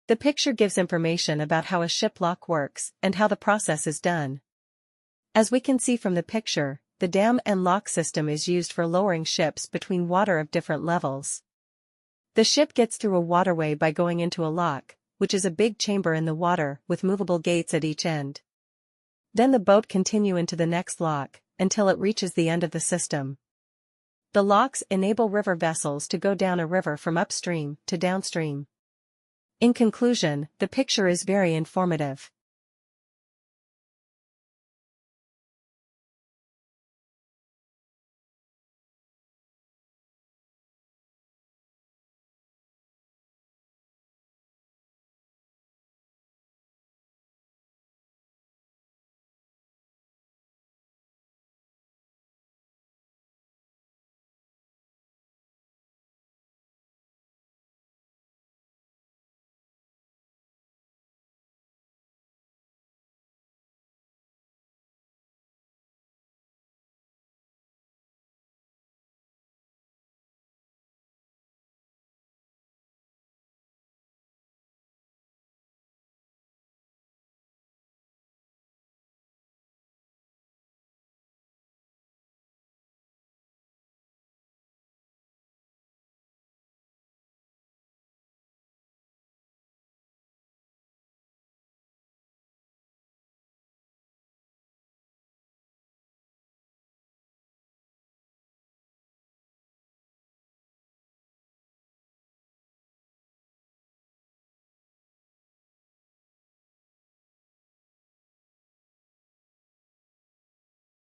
The picture gives information about how a ship lock works and how the process is done. As we can see from the picture, the dam and lock system is used for lowering ships between water of different levels. The ship gets through a waterway by going into a lock, which is a big chamber in the water with movable gates at each end. Then the boat continue into the next lock, until it reaches the end of the system. The locks enable river vessels to go down a river from upstream to downstream. In conclusion, the picture is very informative.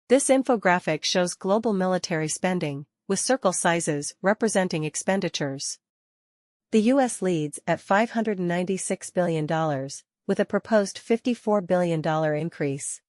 This infographic shows global military spending, with circle sizes representing expenditures. The U.S. leads at $596 billion, with a proposed $54 billion increase.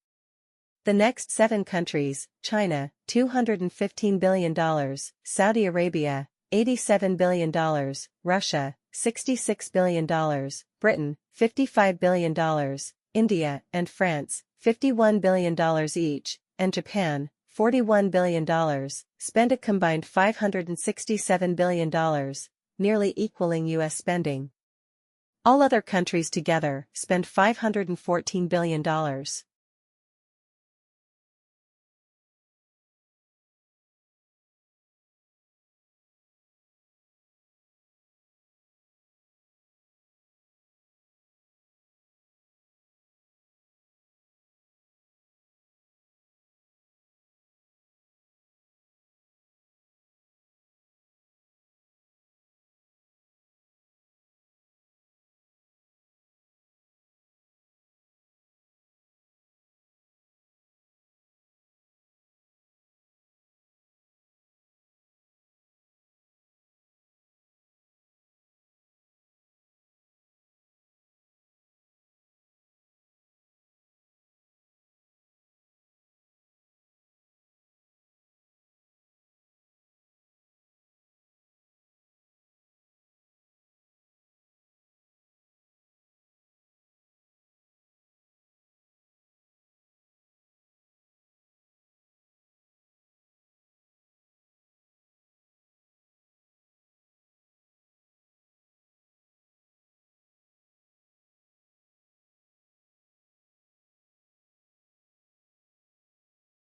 The next 7 countries, China, $215 billion, Saudi Arabia, $87 billion, Russia, $66 billion, Britain, $55 billion, India and France, $51 billion each, and Japan, $41 billion, spend a combined $567 billion, nearly equaling U.S. spending. All other countries together spend $514 billion.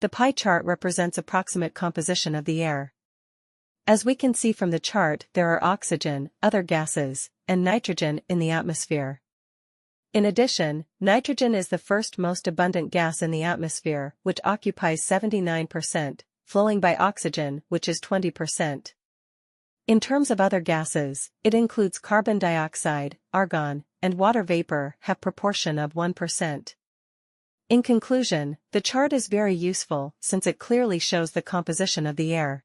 The pie chart represents approximate composition of the air. As we can see from the chart, there are oxygen, other gases, and nitrogen in the atmosphere. In addition, nitrogen is the first most abundant gas in the atmosphere, which occupies 79%, flowing by oxygen, which is 20%. In terms of other gases, it includes carbon dioxide, argon, and water vapor have proportion of 1%. In conclusion, the chart is very useful since it clearly shows the composition of the air.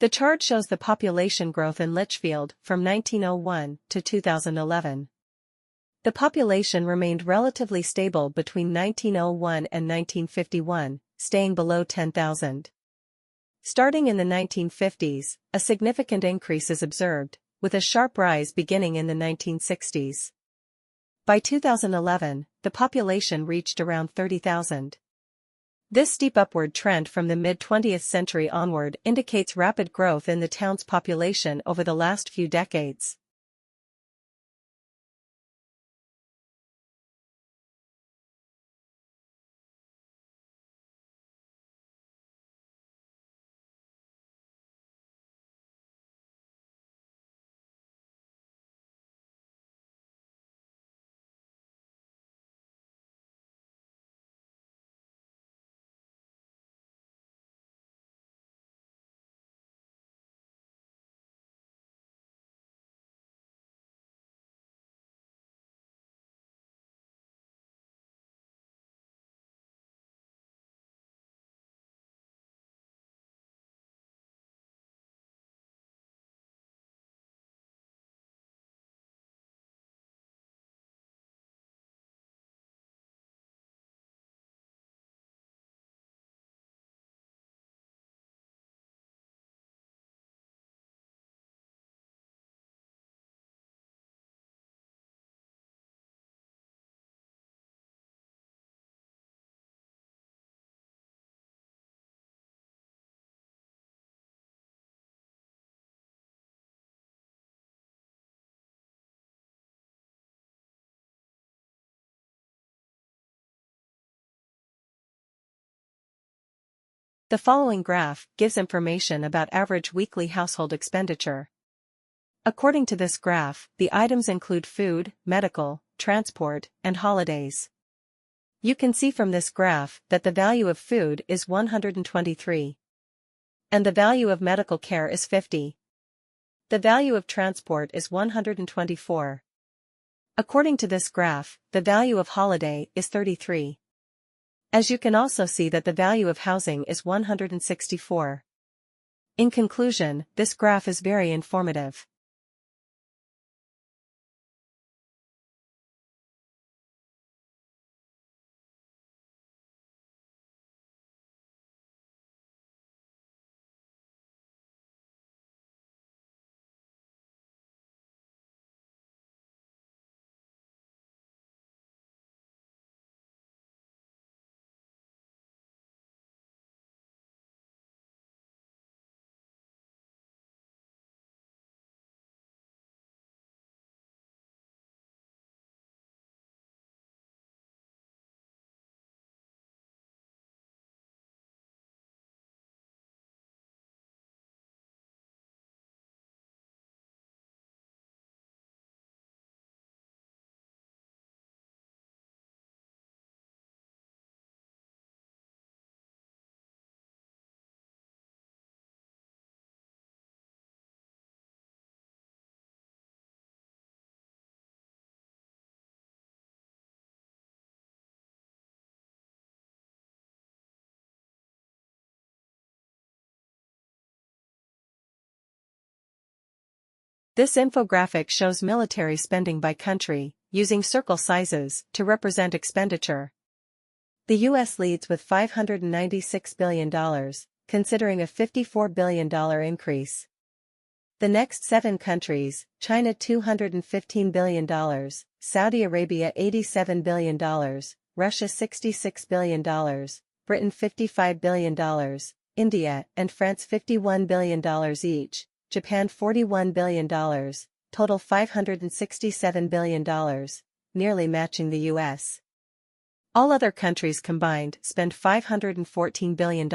The chart shows the population growth in Litchfield from 1901 to 2011. The population remained relatively stable between 1901 and 1951, staying below 10,000. Starting in the 1950s, a significant increase is observed, with a sharp rise beginning in the 1960s. By 2011, the population reached around 30,000. This steep upward trend from the mid-20th century onward indicates rapid growth in the town's population over the last few decades. The following graph gives information about average weekly household expenditure. According to this graph, the items include food, medical, transport, and holidays. You can see from this graph that the value of food is 123. And the value of medical care is 50. The value of transport is 124. According to this graph, the value of holiday is 33. As you can also see that the value of housing is 164. In conclusion, this graph is very informative. This infographic shows military spending by country, using circle sizes to represent expenditure. The U.S. leads with $596 billion, considering a $54 billion increase. The next 7 countries, China $215 billion, Saudi Arabia $87 billion, Russia $66 billion, Britain $55 billion, India and France $51 billion each, Japan $41 billion, total $567 billion, nearly matching the US. All other countries combined spend $514 billion.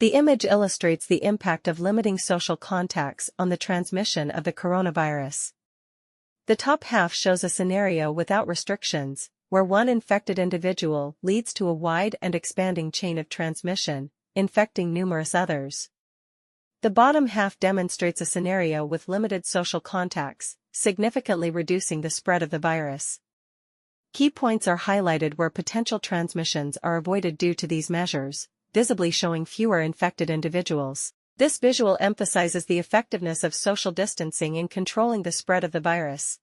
The image illustrates the impact of limiting social contacts on the transmission of the coronavirus. The top half shows a scenario without restrictions, where one infected individual leads to a wide and expanding chain of transmission, infecting numerous others. The bottom half demonstrates a scenario with limited social contacts, significantly reducing the spread of the virus. Key points are highlighted where potential transmissions are avoided due to these measures, visibly showing fewer infected individuals. This visual emphasizes the effectiveness of social distancing in controlling the spread of the virus.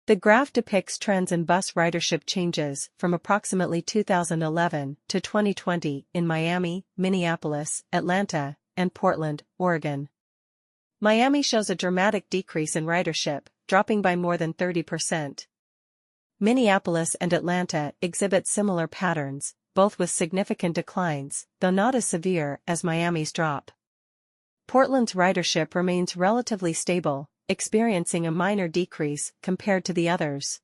The graph depicts trends in bus ridership changes from approximately 2011 to 2020 in Miami, Minneapolis, Atlanta, and Portland, Oregon. Miami shows a dramatic decrease in ridership, dropping by more than 30%. Minneapolis and Atlanta exhibit similar patterns, both with significant declines, though not as severe as Miami's drop. Portland's ridership remains relatively stable, experiencing a minor decrease compared to the others.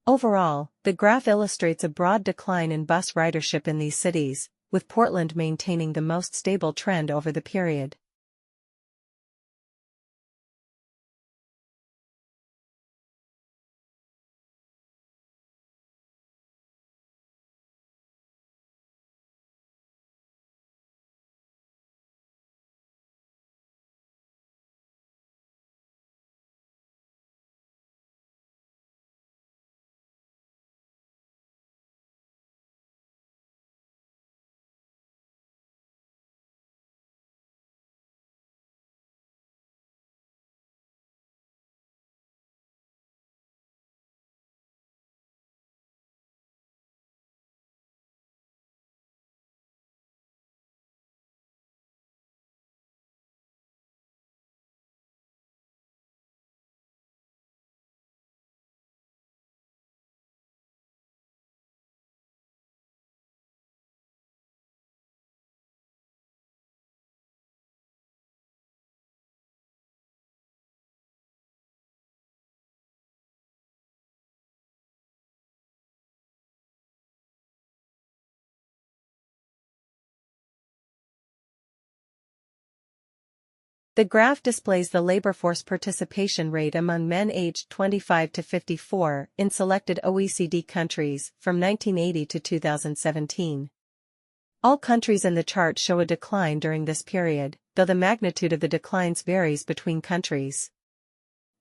Overall, the graph illustrates a broad decline in bus ridership in these cities, with Portland maintaining the most stable trend over the period. The graph displays the labor force participation rate among men aged 25 to 54 in selected OECD countries from 1980 to 2017. All countries in the chart show a decline during this period, though the magnitude of the declines varies between countries.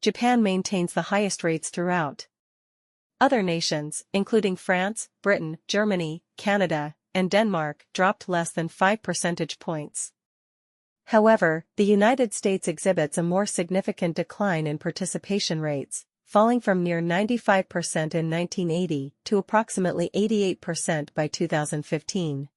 Japan maintains the highest rates throughout. Other nations, including France, Britain, Germany, Canada, and Denmark, dropped less than 5 percentage points. However, the United States exhibits a more significant decline in participation rates, falling from near 95% in 1980 to approximately 88% by 2015.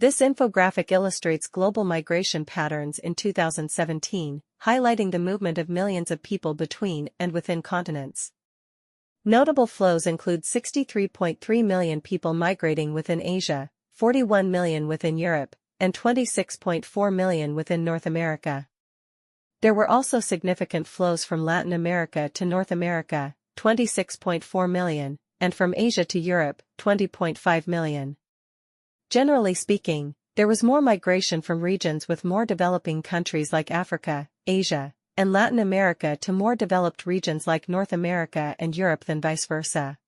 This infographic illustrates global migration patterns in 2017, highlighting the movement of millions of people between and within continents. Notable flows include 63.3 million people migrating within Asia, 41 million within Europe, and 26.4 million within North America. There were also significant flows from Latin America to North America, 26.4 million, and from Asia to Europe, 20.5 million. Generally speaking, there was more migration from regions with more developing countries like Africa, Asia, and Latin America to more developed regions like North America and Europe than vice versa.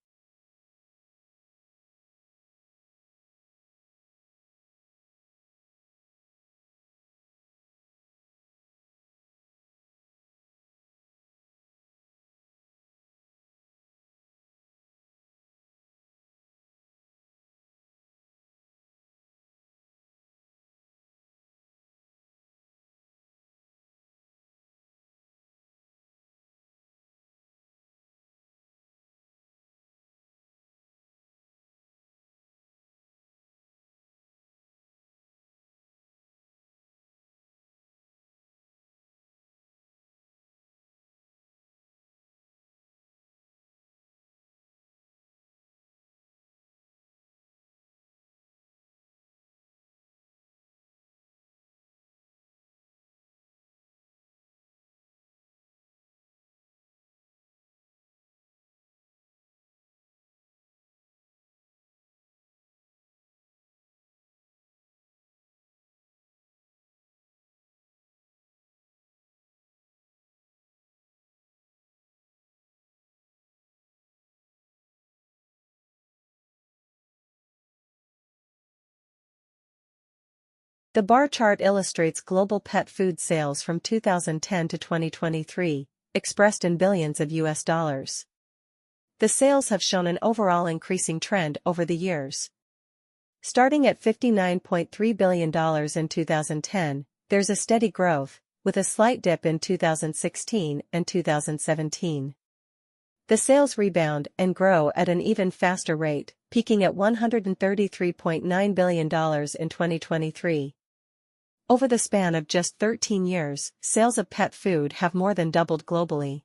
The bar chart illustrates global pet food sales from 2010 to 2023, expressed in billions of US dollars. The sales have shown an overall increasing trend over the years. Starting at $59.3 billion in 2010, there's a steady growth, with a slight dip in 2016 and 2017. The sales rebound and grow at an even faster rate, peaking at $133.9 billion in 2023. Over the span of just 13 years, sales of pet food have more than doubled globally.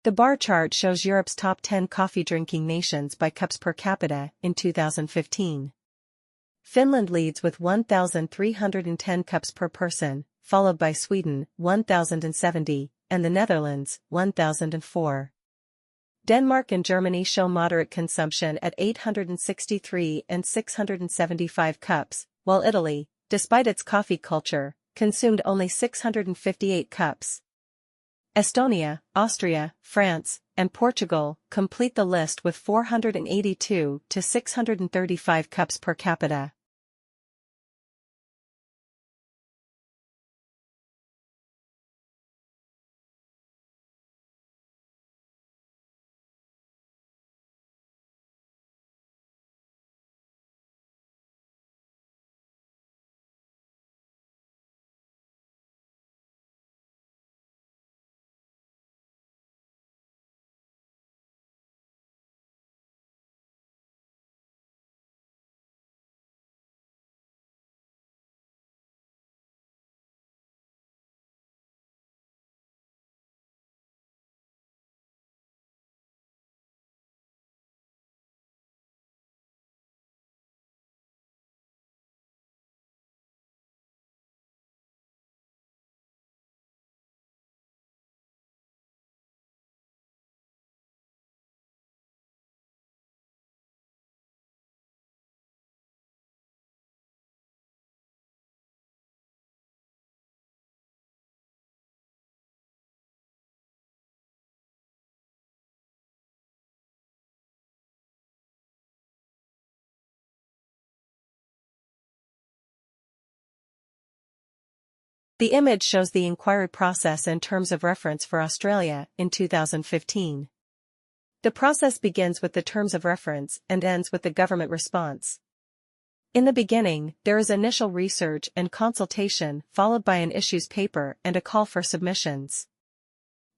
The bar chart shows Europe's top 10 coffee-drinking nations by cups per capita in 2015. Finland leads with 1,310 cups per person, followed by Sweden, 1,070, and the Netherlands, 1,004. Denmark and Germany show moderate consumption at 863 and 675 cups, while Italy, despite its coffee culture, consumed only 658 cups. Estonia, Austria, France, and Portugal complete the list with 482 to 635 cups per capita. The image shows the inquiry process and terms of reference for Australia in 2015. The process begins with the terms of reference and ends with the government response. In the beginning, there is initial research and consultation followed by an issues paper and a call for submissions.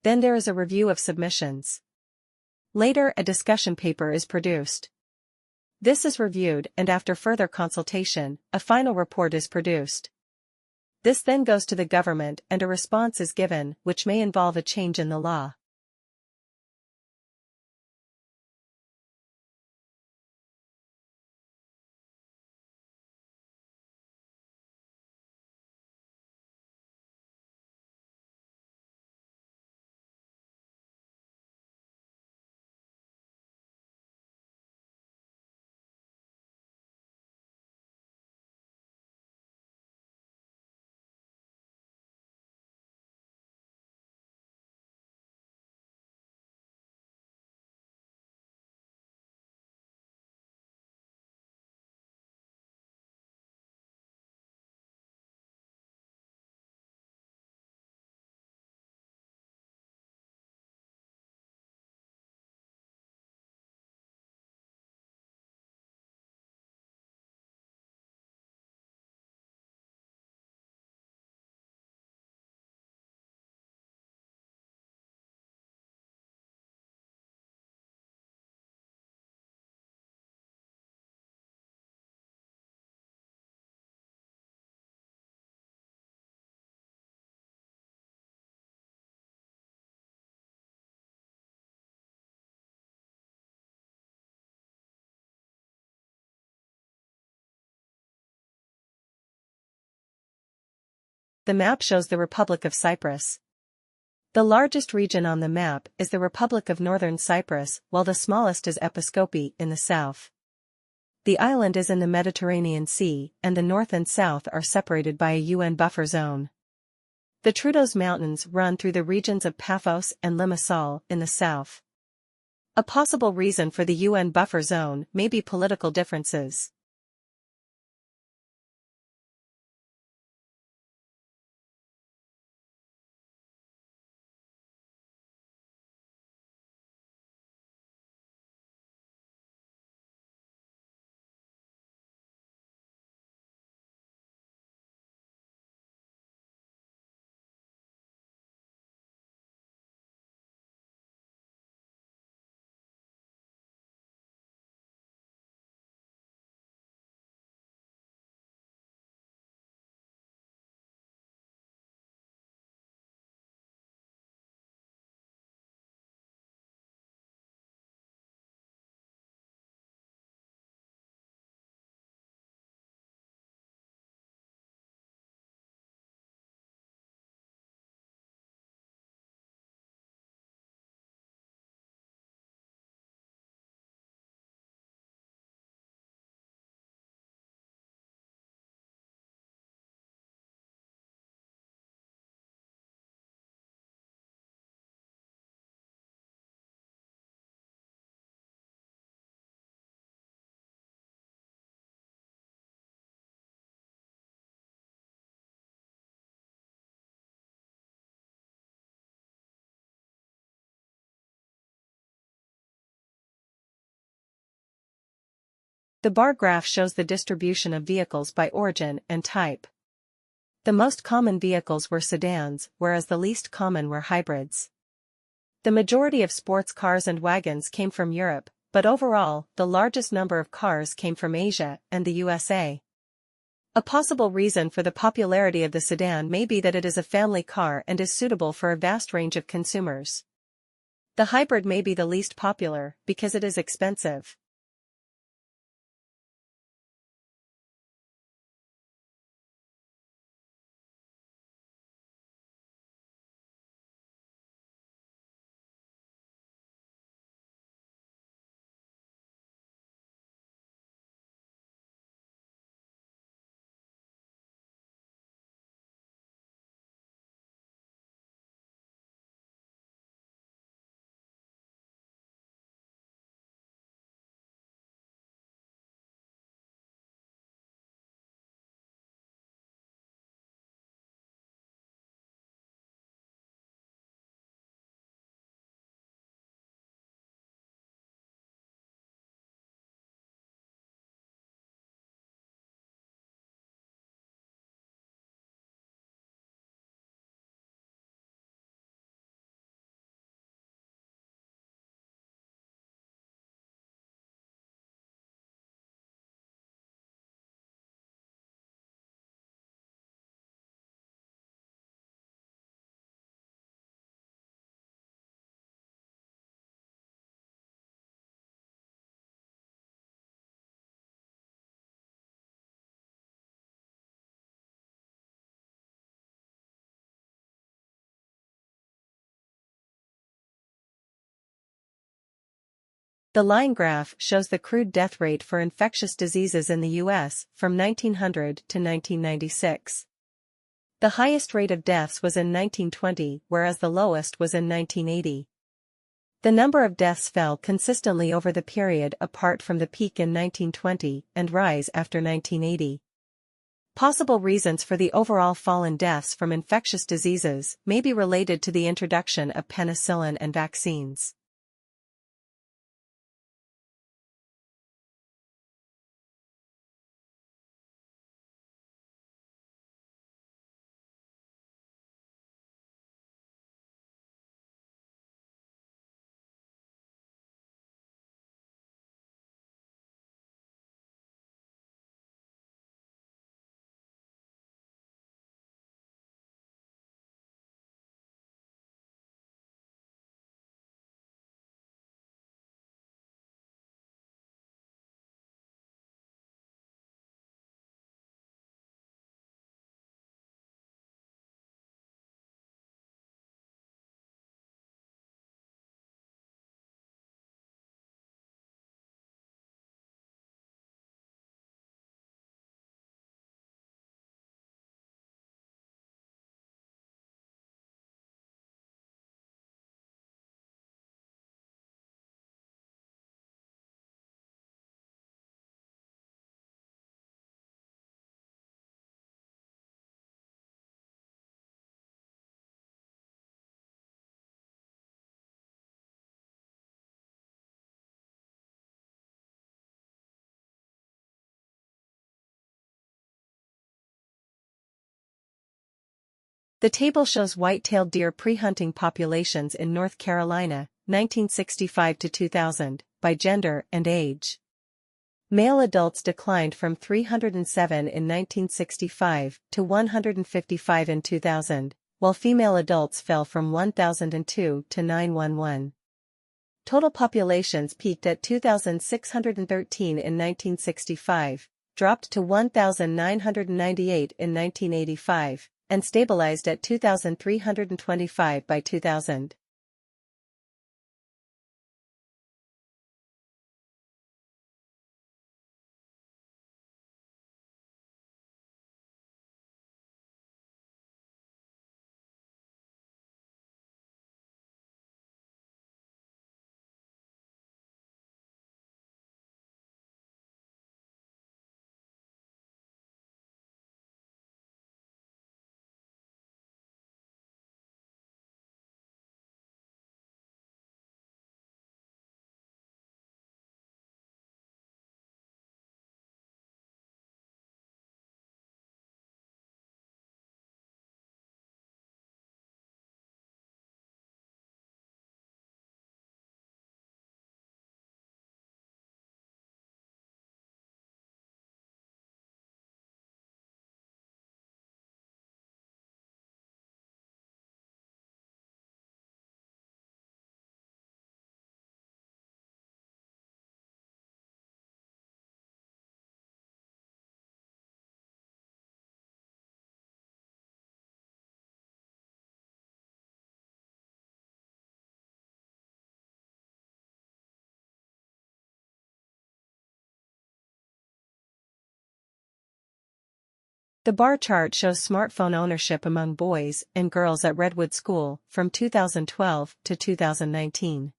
Then there is a review of submissions. Later, a discussion paper is produced. This is reviewed and after further consultation, a final report is produced. This then goes to the government and a response is given, which may involve a change in the law. The map shows the Republic of Cyprus. The largest region on the map is the Republic of Northern Cyprus, while the smallest is Episkopi in the south. The island is in the Mediterranean Sea, and the north and south are separated by a UN buffer zone. The Troodos Mountains run through the regions of Paphos and Limassol in the south. A possible reason for the UN buffer zone may be political differences. The bar graph shows the distribution of vehicles by origin and type. The most common vehicles were sedans, whereas the least common were hybrids. The majority of sports cars and wagons came from Europe, but overall, the largest number of cars came from Asia and the USA. A possible reason for the popularity of the sedan may be that it is a family car and is suitable for a vast range of consumers. The hybrid may be the least popular because it is expensive. The line graph shows the crude death rate for infectious diseases in the U.S. from 1900 to 1996. The highest rate of deaths was in 1920, whereas the lowest was in 1980. The number of deaths fell consistently over the period apart from the peak in 1920 and rise after 1980. Possible reasons for the overall fall in deaths from infectious diseases may be related to the introduction of penicillin and vaccines. The table shows white-tailed deer pre-hunting populations in North Carolina, 1965 to 2000, by gender and age. Male adults declined from 307 in 1965 to 155 in 2000, while female adults fell from 1002 to 911. Total populations peaked at 2,613 in 1965, dropped to 1,998 in 1985, and stabilized at 2,325 by 2000. The bar chart shows smartphone ownership among boys and girls at Redwood School from 2012 to 2019.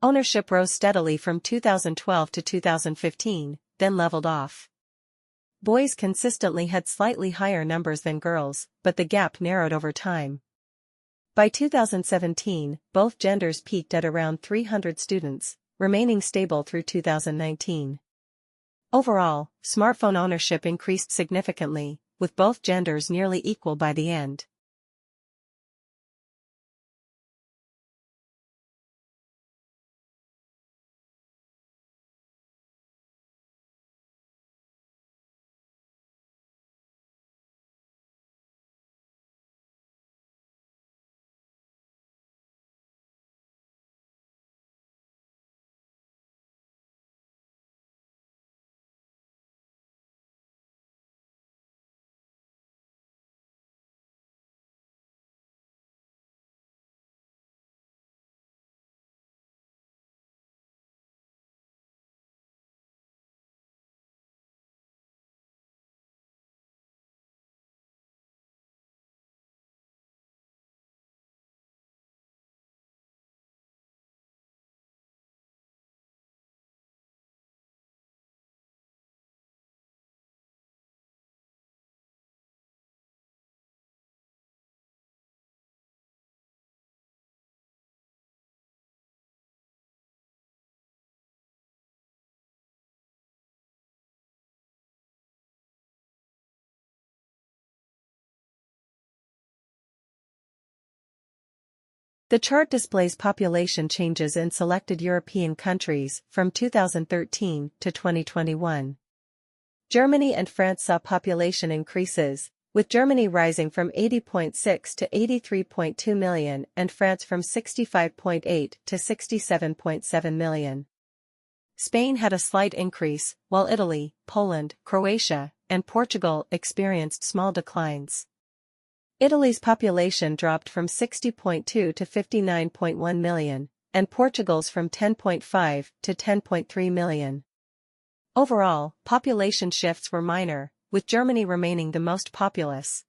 Ownership rose steadily from 2012 to 2015, then leveled off. Boys consistently had slightly higher numbers than girls, but the gap narrowed over time. By 2017, both genders peaked at around 300 students, remaining stable through 2019. Overall, smartphone ownership increased significantly, with both genders nearly equal by the end. The chart displays population changes in selected European countries from 2013 to 2021. Germany and France saw population increases, with Germany rising from 80.6 to 83.2 million and France from 65.8 to 67.7 million. Spain had a slight increase, while Italy, Poland, Croatia, and Portugal experienced small declines. Italy's population dropped from 60.2 to 59.1 million, and Portugal's from 10.5 to 10.3 million. Overall, population shifts were minor, with Germany remaining the most populous.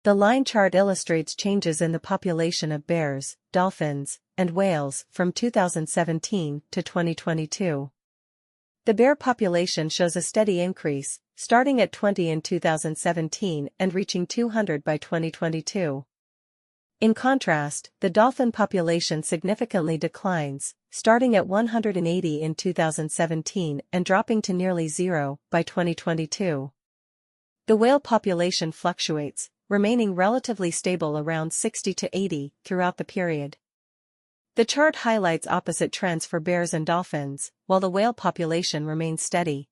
The line chart illustrates changes in the population of bears, dolphins, and whales from 2017 to 2022. The bear population shows a steady increase, starting at 20 in 2017 and reaching 200 by 2022. In contrast, the dolphin population significantly declines, starting at 180 in 2017 and dropping to nearly zero by 2022. The whale population fluctuates, remaining relatively stable around 60 to 80 throughout the period. The chart highlights opposite trends for bears and dolphins, while the whale population remains steady.